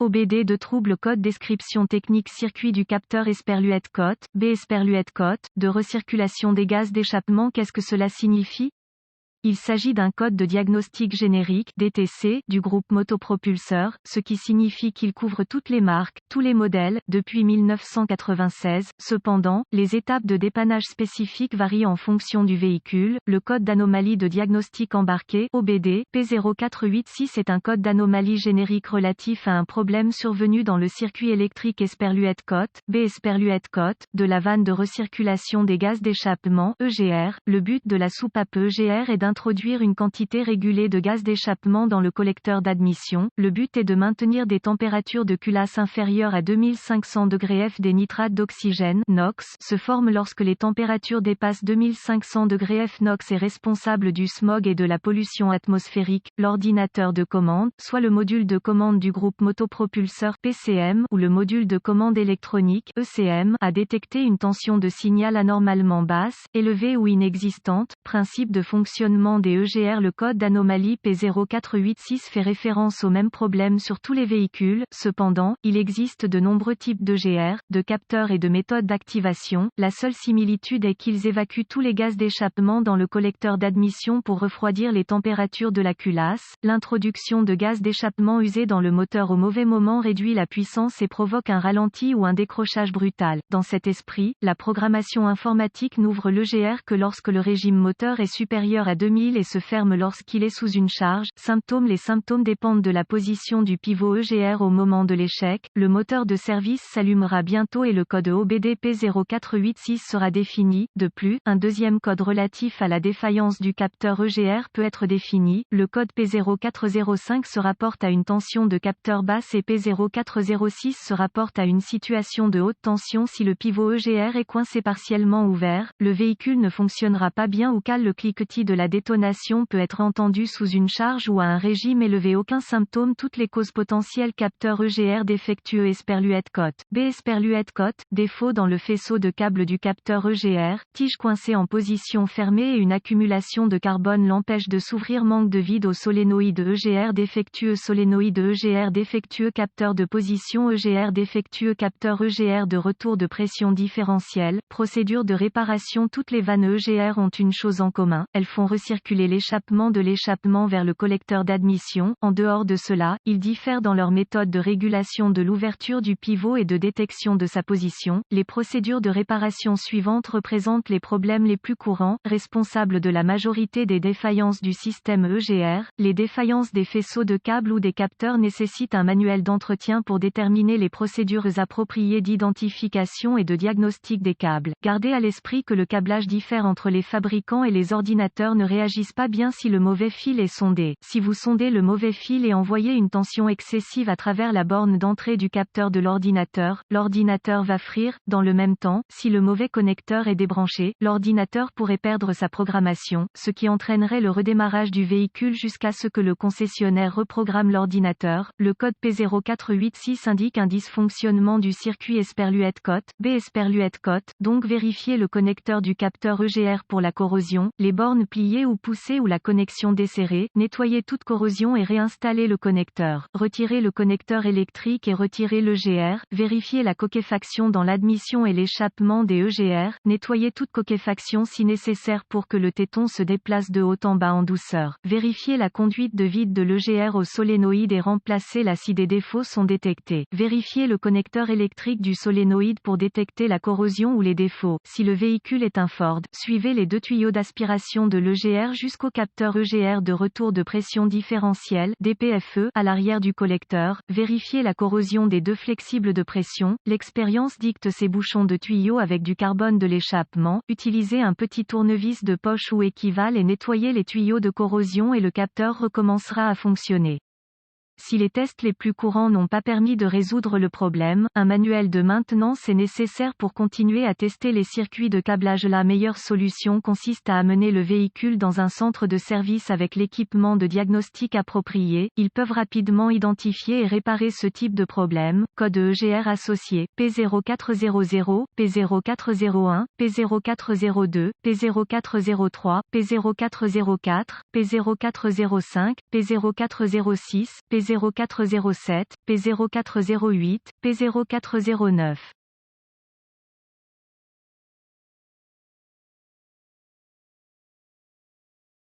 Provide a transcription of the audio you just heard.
OBD de trouble code description technique circuit du capteur Esperluette Cote, B Esperluette Cote, de recirculation des gaz d'échappement. Qu'est-ce que cela signifie? Il s'agit d'un code de diagnostic générique (DTC) du groupe motopropulseur, ce qui signifie qu'il couvre toutes les marques, tous les modèles, depuis 1996. Cependant, les étapes de dépannage spécifiques varient en fonction du véhicule. Le code d'anomalie de diagnostic embarqué (OBD) P0486 est un code d'anomalie générique relatif à un problème survenu dans le circuit électrique Esperluette Cote, B Esperluette Cote, de la vanne de recirculation des gaz d'échappement (EGR). Le but de la soupape EGR est d'introduire une quantité régulée de gaz d'échappement dans le collecteur d'admission. Le but est de maintenir des températures de culasse inférieures à 2500 degrés F. Des nitrates d'oxygène (NOx) se forment lorsque les températures dépassent 2500 degrés F. NOx est responsable du smog et de la pollution atmosphérique. L'ordinateur de commande, soit le module de commande du groupe motopropulseur (PCM) ou le module de commande électronique (ECM), a détecté une tension de signal anormalement basse, élevée ou inexistante. Principe de fonctionnement des EGR. Le code d'anomalie P0486 fait référence au même problème sur tous les véhicules. Cependant, il existe de nombreux types d'EGR, de capteurs et de méthodes d'activation. La seule similitude est qu'ils évacuent tous les gaz d'échappement dans le collecteur d'admission pour refroidir les températures de la culasse. L'introduction de gaz d'échappement usé dans le moteur au mauvais moment réduit la puissance et provoque un ralenti ou un décrochage brutal. Dans cet esprit, la programmation informatique n'ouvre l'EGR que lorsque le régime moteur est supérieur à 2000 et se ferme lorsqu'il est sous une charge. Symptômes. Les symptômes dépendent de la position du pivot EGR au moment de l'échec. Le moteur de service s'allumera bientôt et le code OBD P0486 sera défini. De plus, un deuxième code relatif à la défaillance du capteur EGR peut être défini. Le code P0405 se rapporte à une tension de capteur basse et P0406 se rapporte à une situation de haute tension si le pivot EGR est coincé partiellement ouvert. Le véhicule ne fonctionnera pas bien ou cale. Le cliquetis de la détonation peut être entendu sous une charge ou à un régime élevé. Aucun symptôme. Toutes les causes potentielles. Capteur EGR défectueux. Esperluette Cote, B Esperluette Cote, défaut dans le faisceau de câble du capteur EGR, tige coincée en position fermée et une accumulation de carbone l'empêche de s'ouvrir. Manque de vide au solénoïde EGR défectueux. Solénoïde EGR défectueux. Capteur de position EGR défectueux. Capteur EGR de retour de pression différentielle. Procédure de réparation. Toutes les vannes EGR ont une chose en commun, elles font recirculer l'échappement de l'échappement vers le collecteur d'admission. En dehors de cela, ils diffèrent dans leur méthode de régulation de l'ouverture du pivot et de détection de sa position. Les procédures de réparation suivantes représentent les problèmes les plus courants, responsables de la majorité des défaillances du système EGR. Les défaillances des faisceaux de câbles ou des capteurs nécessitent un manuel d'entretien pour déterminer les procédures appropriées d'identification et de diagnostic des câbles. Gardez à l'esprit que le câblage diffère entre les fabricants et les ordinateurs ne réagissent pas bien si le mauvais fil est sondé. Si vous sondez le mauvais fil et envoyez une tension excessive à travers la borne d'entrée du capteur de l'ordinateur va frire. Dans le même temps, si le mauvais connecteur est débranché, l'ordinateur pourrait perdre sa programmation, ce qui entraînerait le redémarrage du véhicule jusqu'à ce que le concessionnaire reprogramme l'ordinateur. Le code P0486 indique un dysfonctionnement du circuit Esperluette Cote, B Esperluette Cote, donc vérifiez le connecteur du capteur EGR pour la corrosion, les bornes pliées ou poussées ou la connexion desserrée. Nettoyez toute corrosion et réinstallez le connecteur. Retirez le connecteur électrique et retirez l'EGR. Vérifiez la coquefaction dans l'admission et l'échappement des EGR. Nettoyez toute coquefaction si nécessaire pour que le téton se déplace de haut en bas en douceur. Vérifiez la conduite de vide de l'EGR au solénoïde et remplacez-la si des défauts sont détectés. Vérifiez le connecteur électrique du solénoïde pour détecter la corrosion ou les défauts. Si le véhicule est un Ford, suivez les deux tuyaux d'aspiration de l'EGR jusqu'au capteur EGR de retour de pression différentielle (DPFE) à l'arrière du collecteur. Vérifiez la corrosion des deux flexibles de pression. L'expérience dicte ces bouchons de tuyaux avec du carbone de l'échappement. Utilisez un petit tournevis de poche ou équivalent et nettoyez les tuyaux de corrosion et le capteur recommencera à fonctionner. Si les tests les plus courants n'ont pas permis de résoudre le problème, un manuel de maintenance est nécessaire pour continuer à tester les circuits de câblage. La meilleure solution consiste à amener le véhicule dans un centre de service avec l'équipement de diagnostic approprié. Ils peuvent rapidement identifier et réparer ce type de problème. Code EGR associé, P0400, P0401, P0402, P0403, P0404, P0405, P0406, P0407, P0407, P0408, P0409.